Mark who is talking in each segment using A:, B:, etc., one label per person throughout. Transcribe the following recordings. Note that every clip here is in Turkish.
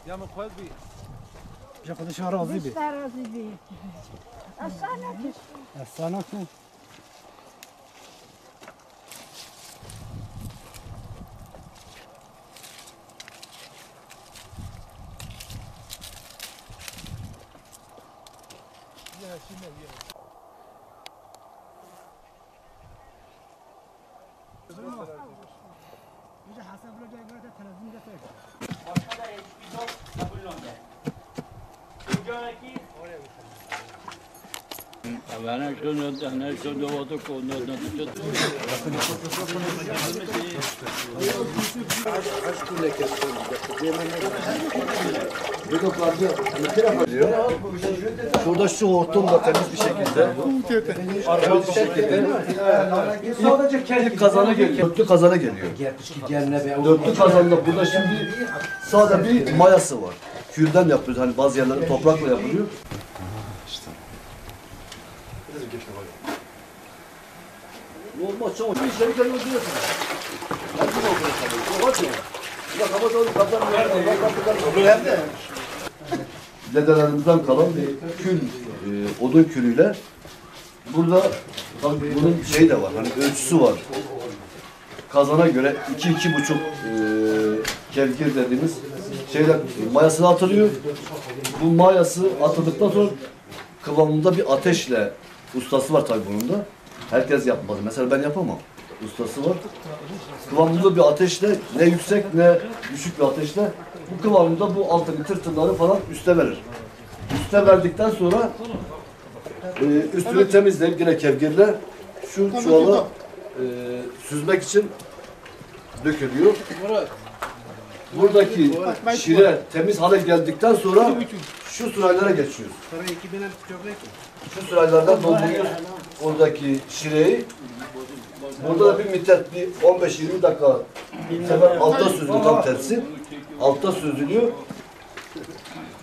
A: يا من قلبي
B: جا خودش راضی بی
C: راضی بی
B: اصلا
D: Şurada şu hortumla temiz bir şekilde sadece ilk kazana geliyor. Dörtlü kazana geliyor. Dörtlü kazanda burada şimdi sadece bir mayası var. Külden yapıyoruz. Hani bazı yerlerde toprakla yapılıyor. Olmaz çabuk. Bir işleri kendine öldürüyorsun. Dedelerimizden kalan bir kül, odun külüyle burada tabii bunun şeyi de var, hani ölçüsü var. Kazana göre 2-2,5 kevgir dediğimiz şeyler mayasını atılıyor. Bu mayası atıldıktan sonra kıvamında bir ateşle, ustası var tabii bunun da. Herkes yapmaz. Mesela ben yapamam. Ustası var. Kıvamında bir ateşle, ne yüksek ne düşük bir ateşle bu kıvamında bu altını, tırtılları falan üste verir. Üste verdikten sonra üstünü temizleyip yine kevgirle şu çuvala süzmek için dökülüyor. Buradaki şire temiz hale geldikten sonra şu sıraylara geçiyoruz. Şu sıraylardan dolduruyoruz oradaki şireyi. Burada da bir müddet, bir 15-20 dakika sefer altta süzülüyor, tam tersi. Altta süzülüyor.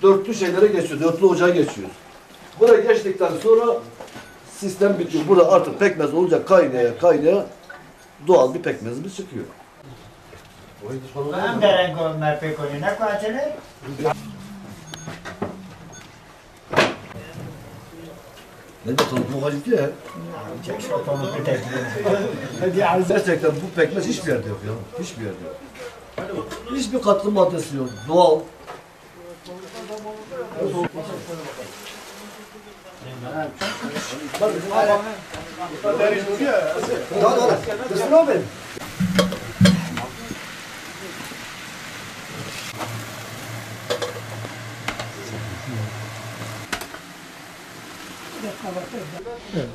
D: Dörtlü şeylere geçiyor, dörtlü ocağa geçiyoruz. Buraya geçtikten sonra sistem bitiyor. Burada artık pekmez olunca kaynaya doğal bir pekmezimiz çıkıyor.
E: هم درنگ مرپی کنی نکو acele.
D: Ne de tanıtma hacı ya. Gerçekten bu pekmez hiçbir yerde yok ya. Hiçbir yerde yok. Hiçbir katkı maddesi yok. Doğal.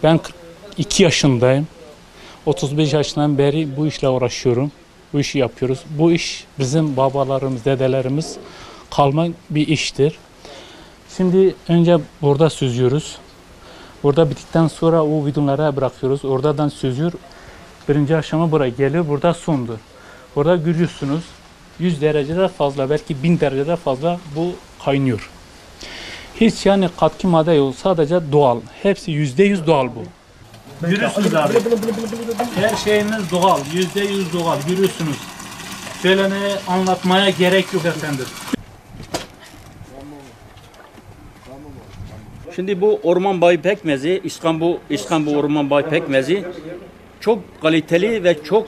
F: Ben 42 yaşındayım. 35 yaşından beri bu işle uğraşıyorum. Bu işi yapıyoruz. Bu iş bizim babalarımız, dedelerimiz kalma bir iştir. Şimdi önce burada süzüyoruz. Burada bittikten sonra o bidonlara bırakıyoruz. Oradan süzüyor. Birinci aşama buraya geliyor. Burada sondur. Burada görüyorsunuz 100 derecede fazla, belki 1000 derecede fazla bu kaynıyor. Hiç yani katkı madde yok. Sadece doğal. Hepsi %100 doğal bu. Görüyorsunuz abi. Her şeyiniz doğal. %100 doğal. Görüyorsunuz. Şöyle ne anlatmaya gerek yok efendim.
G: Şimdi bu orman bayi pekmezi, İstanbul orman bayi pekmezi çok kaliteli ve çok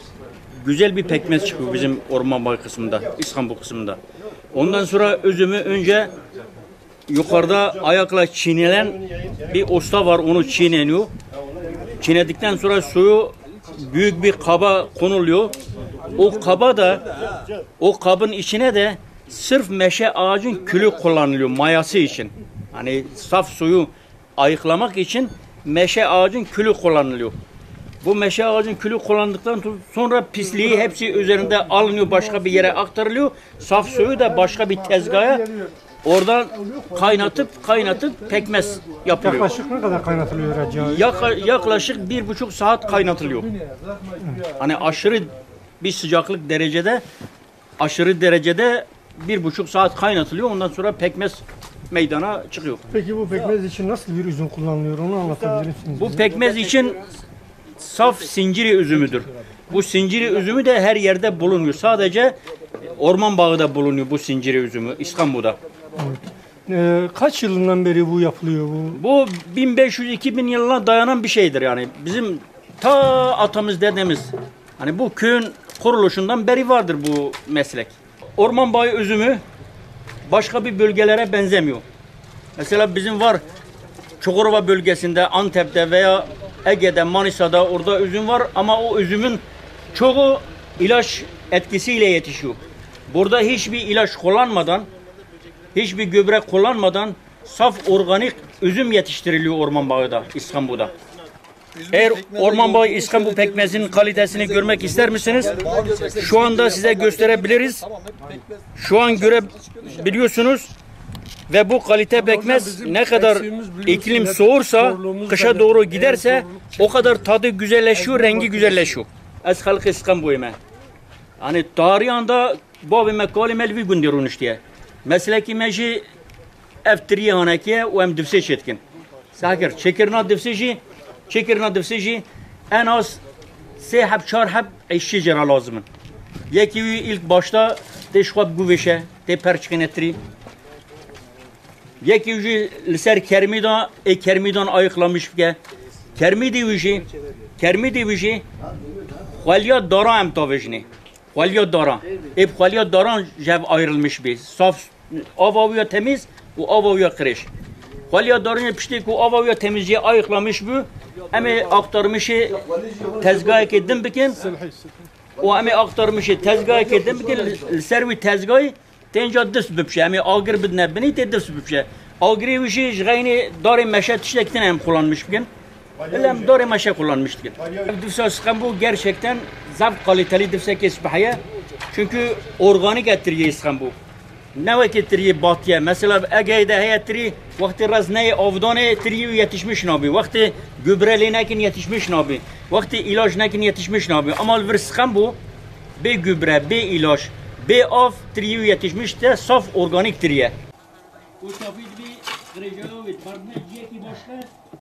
G: güzel bir pekmez çıkıyor bizim orman bayi kısmında, İstanbul kısmında. Ondan sonra üzümü önce yukarıda ayakla çiğnelen bir usta var, onu çiğneniyor. Çiğnedikten sonra suyu büyük bir kaba konuluyor. O kabın içine de sırf meşe ağacın külü kullanılıyor mayası için. Hani saf suyu ayıklamak için meşe ağacın külü kullanılıyor. Bu meşe ağacın külü kullandıktan sonra pisliği hepsi üzerinde alınıyor, başka bir yere aktarılıyor. Saf suyu da başka bir tezgaha oradan kaynatıp pekmez yapılıyor.
B: Yaklaşık ne kadar kaynatılıyor acaba?
G: Yaklaşık 1,5 saat kaynatılıyor. Hani aşırı bir sıcaklık derecede, aşırı derecede 1,5 saat kaynatılıyor. Ondan sonra pekmez meydana çıkıyor.
B: Peki bu pekmez için nasıl bir üzüm kullanılıyor onu anlatabilir misiniz?
G: Bu pekmez için saf sinciri üzümüdür. Bu sinciri üzümü de her yerde bulunuyor. Sadece orman bağında bulunuyor bu sinciri üzümü İstanbul'da.
B: Kaç yılından beri bu yapılıyor bu?
G: Bu 1500-2000 yılına dayanan bir şeydir yani. Bizim ta atamız dedemiz. Hani bu köyün kuruluşundan beri vardır bu meslek. Orman bağı üzümü başka bir bölgelere benzemiyor. Mesela bizim var Çukurova bölgesinde, Antep'te veya Ege'de, Manisa'da orada üzüm var ama o üzümün çoğu ilaç etkisiyle yetişiyor. Burada hiçbir ilaç kullanmadan, hiçbir gübre kullanmadan saf organik üzüm yetiştiriliyor orman bağında, İstanbul'da. Eğer orman bağı İstanbul pekmezinin kalitesini görmek ister misiniz? Şu anda size gösterebiliriz. Şu an görebiliyorsunuz. Ve bu kalite pekmez ne kadar iklim soğursa, kışa doğru giderse o kadar tadı güzelleşiyor, rengi güzelleşiyor. Az halk İstanbul'u. Hani tarihi anda bu bir mekali melvi gündirun işte. Mesleki meji eftiriye hanekiye ve hem difse çetkin. Sakir, çekirna difseci en az 3-4 işçi cera lazımın. Yeki ilk başta teşvab güveşe, te perçkinetri. Yeki ucu liser kermidan ayıklamış ki. Kermidi ucu, xalya dara em tavejni. Xalya dara. Xalya dara jev ayrılmış bir. Saf avavuya temiz, ve avavuya kırış. Xalya darın pişti ku avavuya temizliğe ayıklamış bu. Emi aktarmışı tezgaha keddim bikin. O emi aktarmışı tezgaha keddim bikin. Servi tezgahı tenca dist bipşe. Emi agir bidne bini te dist bipşe. Agri vişi jgayni darı meşe tiştekten hem kullanmış bikin. Hem darı meşe kullanmış bikin. Difsa İstanbul gerçekten zevk kaliteli difsa kesbihiye. Çünkü organik ettiriyor İstanbul. Ne vakit triye batıya? Mesela Ege'de heyetri vakti razneye avdane triye yetişmiş nabi. Vakti gübreliğinekin yetişmiş nabi. Vakti ilacınekin yetişmiş nabi. Ama vırsıkan bu be gübre, be ilaç, be av triye yetişmiş de saf organik triye. Bu tabii bir